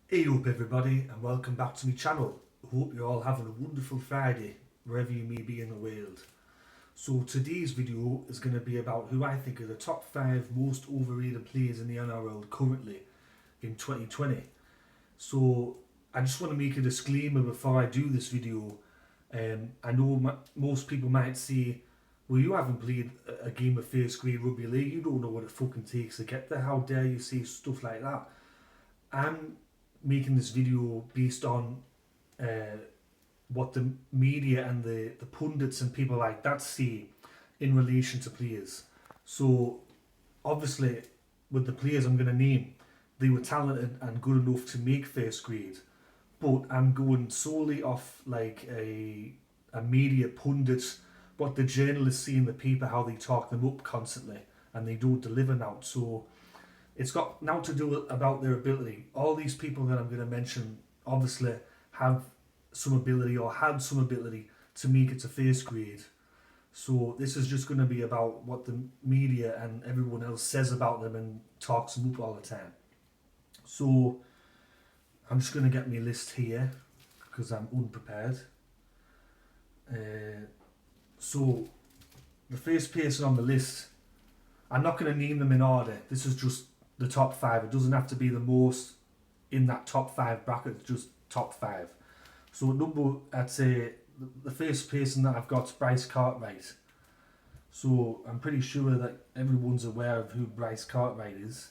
Hey up everybody and welcome back to my channel. Hope you're all having a wonderful Friday wherever you may be in the world. So today's video is going to be about who I think are the top 5 most overrated players in the NRL currently in 2020. So I just want to make a disclaimer before I do this video. I know most people might say, well, you haven't played a game of first grade rugby league, you don't know what it fucking takes to get there, how dare you say stuff like that. I'm making this video based on what the media and the pundits and people like that say in relation to players. So obviously with the players I'm going to name, they were talented and good enough to make first grade, but I'm going solely off like a media pundit, what the journalists see in the paper, how they talk them up constantly and they don't deliver now. So it's got now to do about their ability. All these people that I'm going to mention obviously have some ability or had some ability to make it to first grade. So this is just going to be about what the media and everyone else says about them and talks them up all the time. So I'm just going to get my list here because I'm unprepared. So the first person on the list, I'm not going to name them in order. This is just the top 5. It doesn't have to be the most in that top 5 bracket, it's just top 5. So I'd say the first person that I've got is Bryce Cartwright. So I'm pretty sure that everyone's aware of who Bryce Cartwright is.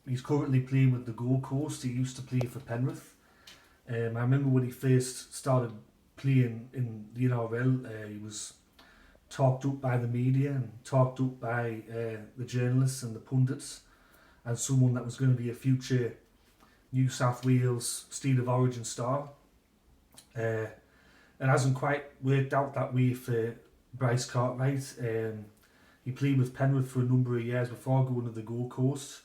He's currently playing with the Gold Coast. He used to play for Penrith. I remember when he first started playing in the NRL, he was talked up by the media and talked up by the journalists and the pundits as someone that was going to be a future New South Wales State of Origin star. It hasn't quite worked out that way for Bryce Cartwright. He played with Penrith for a number of years before going to the Gold Coast.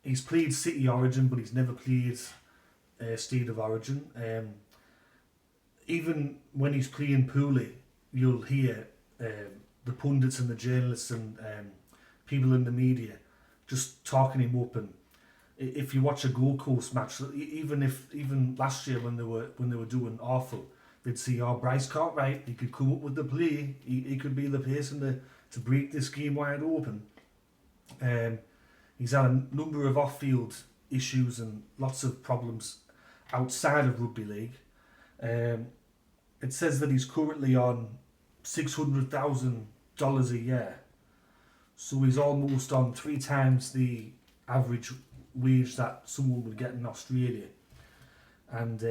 He's played City Origin, but he's never played State of Origin. Even when he's playing poorly, you'll hear the pundits and the journalists and people in the media just talking him up. And if you watch a Gold Coast match, even last year when they were doing awful, they'd say, "Oh, Bryce Cartwright, he could come up with the play. He could be the person to break this game wide open." He's had a number of off-field issues and lots of problems outside of rugby league. It says that he's currently on $600,000 a year, so he's almost on 3 times the average wage that someone would get in Australia. And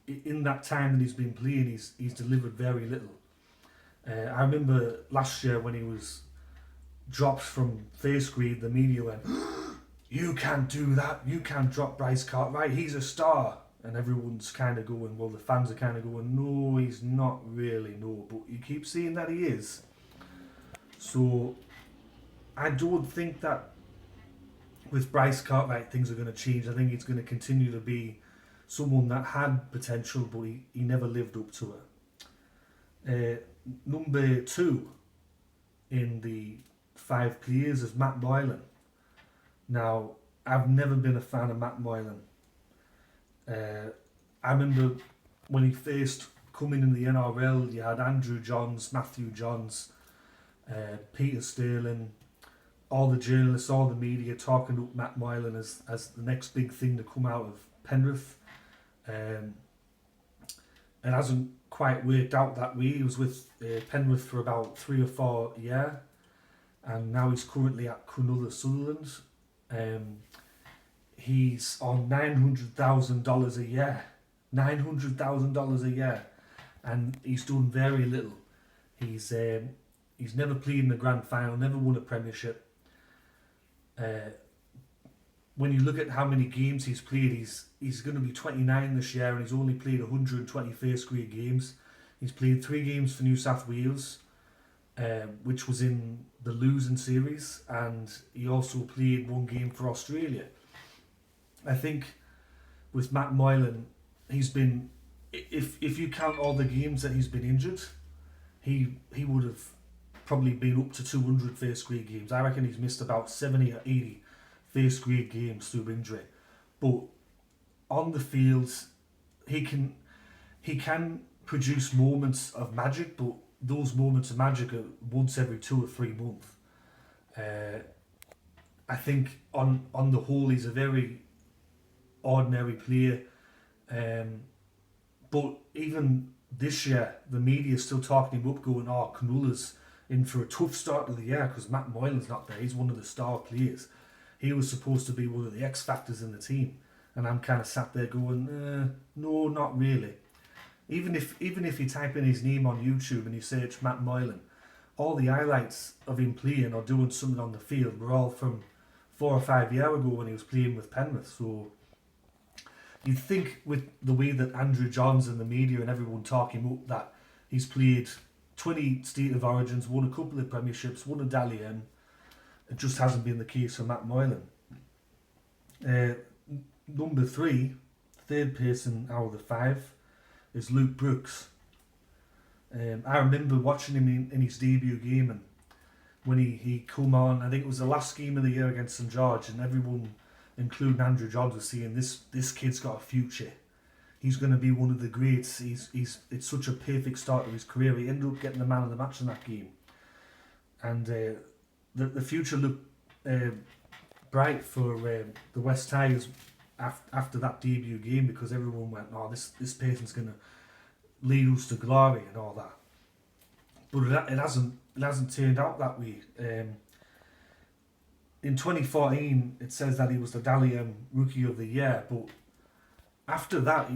in that time that he's been playing, he's delivered very little. I remember last year when he was dropped from first grade, the media went, "You can't do that. You can't drop Bryce Cartwright. He's a star." And everyone's kind of going, well, the fans are kind of going, "No, he's not really, no." But you keep saying that he is. So I don't think that with Bryce Cartwright things are going to change. I think he's going to continue to be someone that had potential, but he never lived up to it. Number 2 in the 5 players is Matt Moylan. Now, I've never been a fan of Matt Moylan. I remember when he first come in the NRL, you had Andrew Johns, Matthew Johns, Peter Sterling, all the journalists, all the media talking up Matt Moylan as the next big thing to come out of Penrith. It hasn't quite worked out that way. He was with Penrith for about 3 or 4 years, and now he's currently at Cronulla Sutherland. He's on $900,000 a year. $900,000 a year, and he's done very little. He's never played in the grand final, never won a premiership. When you look at how many games he's played, he's going to be 29 this year, and he's only played 120 first grade games. He's played 3 games for New South Wales, which was in the losing series, and he also played 1 game for Australia. I think with Matt Moylan, he's been, if you count all the games that he's been injured, he would have probably been up to 200 first grade games. I reckon he's missed about 70 or 80 first grade games through injury, but on the fields he can produce moments of magic, but those moments of magic are once every 2 or 3 months. I think on the whole he's a very ordinary player, but even this year the media is still talking him up, going, "Oh, Canola's in for a tough start of the year because Matt Moylan's not there. He's one of the star players. He was supposed to be one of the X factors in the team." And I'm kind of sat there going, no, not really. Even if you type in his name on YouTube and you search Matt Moylan, all the highlights of him playing or doing something on the field were all from 4 or 5 years ago when he was playing with Penrith. So you'd think with the way that Andrew Johns and the media and everyone talk him up, that he's played 20 State of Origins, won a couple of premierships, won a Dally M. It just hasn't been the case for Matt Moylan. Number 3, third person out of the 5, is Luke Brooks. I remember watching him in his debut game, and when he come on, I think it was the last game of the year against St George, and everyone, including Andrew Johns, was saying this kid's got a future. He's going to be one of the greats. It's such a perfect start to his career. He ended up getting the man of the match in that game, and the future looked bright for the West Tigers after that debut game, because everyone went, "Oh, this person's going to lead us to glory" and all that. But it hasn't turned out that way. In 2014, it says that he was the Dally M Rookie of the Year, but after that,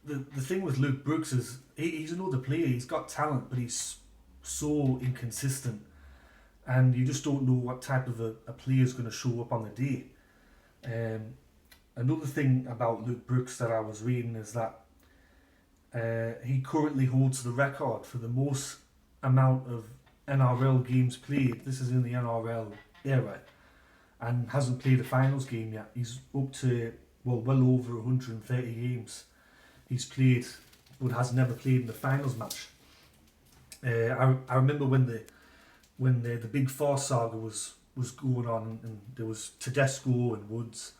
the thing with Luke Brooks is he's another player. He's got talent, but he's so inconsistent, and you just don't know what type of a player is going to show up on the day. Another thing about Luke Brooks that I was reading is that he currently holds the record for the most amount of NRL games played. This is in the NRL era, and hasn't played a finals game yet. He's up to well over 130 games he's played, but has never played in the finals match. I remember when the Big Four saga was going on, and there was Tedesco and Woods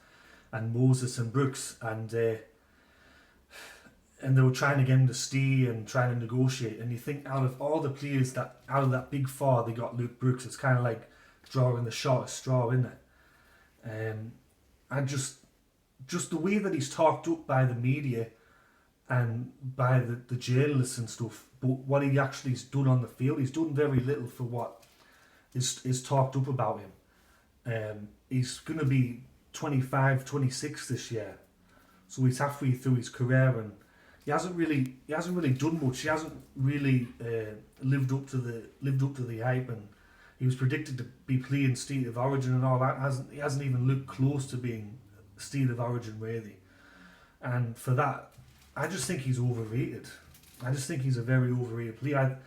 and Moses and Brooks, and they were trying to get him to stay and trying to negotiate. And you think, out of all the players that out of that Big Four, they got Luke Brooks. It's kind of like drawing the shortest straw, isn't it? And just the way that he's talked up by the media and by the journalists and stuff, but what he actually has done on the field, he's done very little for what is talked up about him. He's going to be 25, 26 this year, so he's halfway through his career, and he hasn't really done much. He hasn't really lived up to the hype, and he was predicted to be playing State of Origin and all that. He hasn't even looked close to being State of Origin worthy, and for that, I just think he's overrated. I just think he's a very overrated player.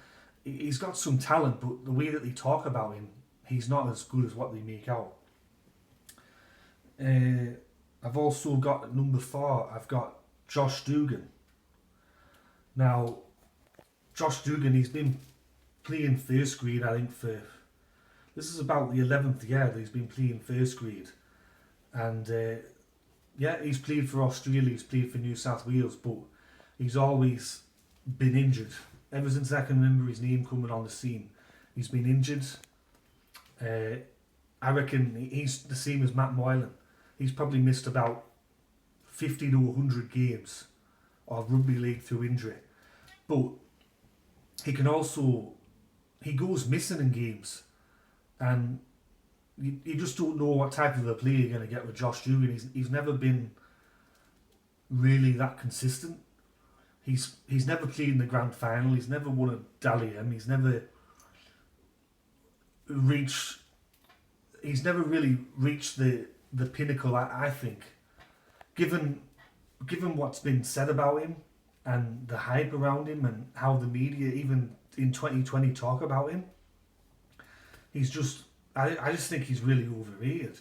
He's got some talent, but the way that they talk about him, he's not as good as what they make out. I've also got at number 4, I've got Josh Dugan. Now, Josh Dugan, he's been playing first grade, I think, this is about the 11th year that he's been playing first grade. And he's played for Australia, he's played for New South Wales, but he's always been injured. Ever since I can remember his name coming on the scene, he's been injured. I reckon he's the same as Matt Moylan. He's probably missed about 50 to 100 games of rugby league through injury. But he goes missing in games, and you just don't know what type of a player you're going to get with Josh Dugan. He's never been really that consistent. He's never played in the grand final. He's never won a Dally M. He's never really reached the pinnacle, I think. Given what's been said about him and the hype around him and how the media even in 2020 talk about him, I just think he's really overrated.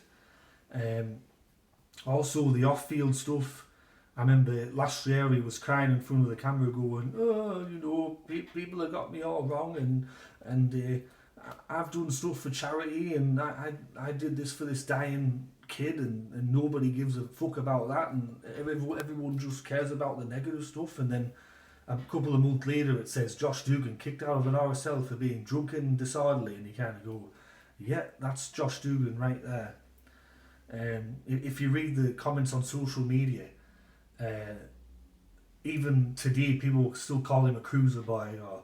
Also the off-field stuff. I remember last year he was crying in front of the camera going, "Oh, people have got me all wrong, and I've done stuff for charity, and I did this for this dying kid, and nobody gives a fuck about that, and everyone just cares about the negative stuff. And then a couple of months later it says Josh Dugan kicked out of an RSL for being drunk and disorderly, and you kind of go, yeah, that's Josh Dugan right there. If you read the comments on social media, even today people still call him a cruiser boy, or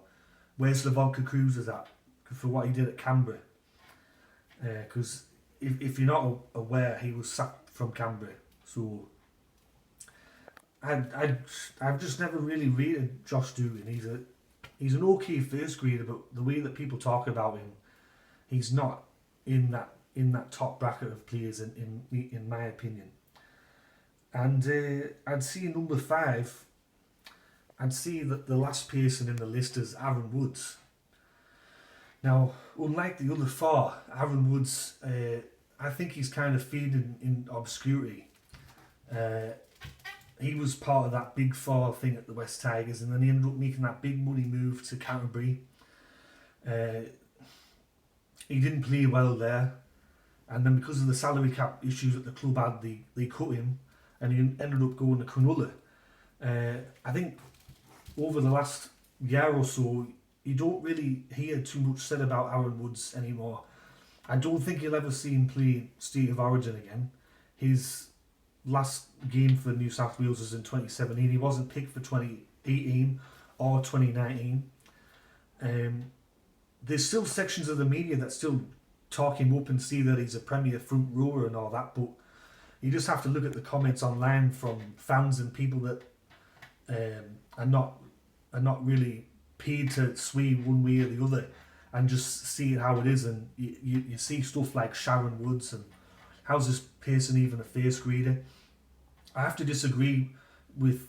where's Slavonka Cruisers at for what he did at Canberra. Because if you're not aware, he was sacked from Canberra. So I've just never really rated Josh Dugan. He's an okay first grader, but the way that people talk about him, he's not in that top bracket of players in my opinion. And I'd see number 5. I'd see that the last person in the list is Aaron Woods. Now, unlike the other 4, Aaron Woods, I think he's kind of fading in obscurity. He was part of that big 4 thing at the West Tigers, and then he ended up making that big money move to Canterbury. He didn't play well there, and then because of the salary cap issues that the club had, they cut him, and he ended up going to Cronulla. I think over the last year or so, you don't really hear too much said about Aaron Woods anymore. I don't think you'll ever see him play State of Origin again. His last game for New South Wales was in 2017. He wasn't picked for 2018 or 2019. There's still sections of the media that still talk him up and see that he's a premier front rower and all that, but you just have to look at the comments online from fans and people that are not really paid to sway one way or the other, and just see it how it is. And you see stuff like Sharon Woods, and how's this person even a first grader? I have to disagree with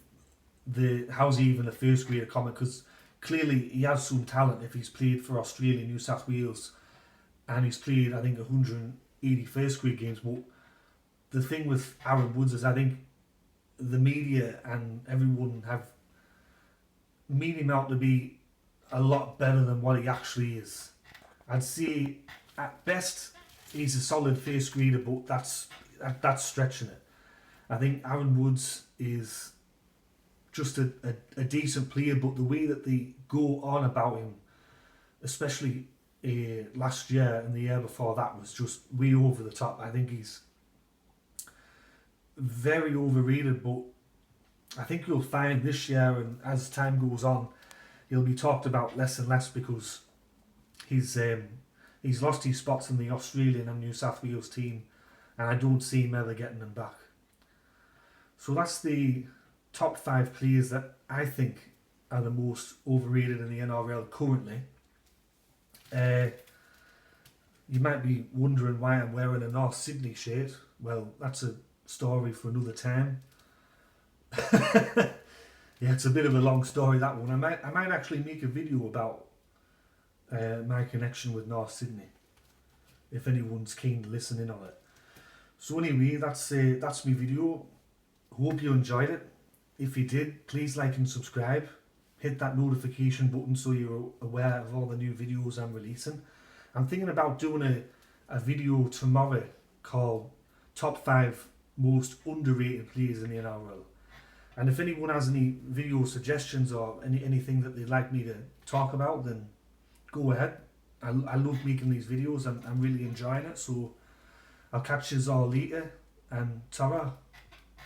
the how's he even a first grader comment, because clearly he has some talent if he's played for Australia, New South Wales, and he's played, I think, 180 first grade games. But the thing with Aaron Woods is I think the media and everyone have made him out to be a lot better than what he actually is. I'd say at best he's a solid first grader, but that's stretching it. I think Aaron Woods is just a decent player, but the way that they go on about him, especially last year and the year before that, was just way over the top. I think he's very overrated, but I think you'll find this year, and as time goes on, he'll be talked about less and less, because he's lost his spots in the Australian and New South Wales team, and I don't see him ever getting them back. So that's the top 5 players that I think are the most overrated in the NRL currently. You might be wondering why I'm wearing a North Sydney shirt. Well, that's a story for another time. Yeah, it's a bit of a long story, that one. I might actually make a video about my connection with North Sydney, if anyone's keen to listen in on it. So anyway, that's my video. Hope you enjoyed it. If you did, please like and subscribe. Hit that notification button so you're aware of all the new videos I'm releasing. I'm thinking about doing a video tomorrow called Top 5 Most Underrated Players in the NRL. And if anyone has any video suggestions or anything that they'd like me to talk about, then go ahead. I love making these videos. I'm really enjoying it. So I'll catch you all later, and ta-ra.